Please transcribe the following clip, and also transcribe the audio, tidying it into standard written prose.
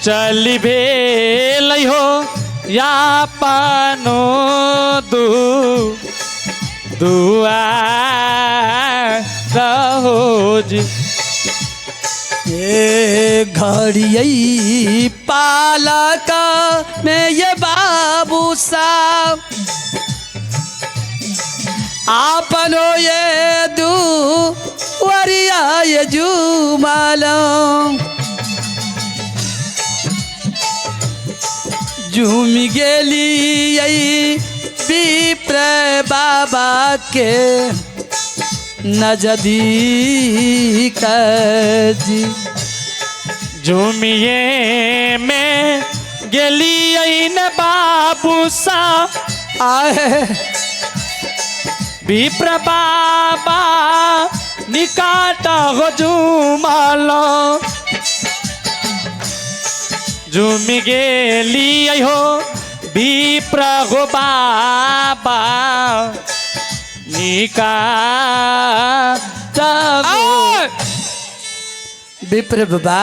चली भेल हो या पानो दुआ रहो जी। ये घड़ियई पालक में ये बाबू साहब आपनो ये वरिया ये जुमालम झूम गेली यही विप्र बाबा के नजदीक जी। झूमिए में गेली न बाबू सा आए विप्र बाबा निकाटा हो झूमालो। झूम गेली हो विप्र हो बाबा निकाटा विप्र बाबा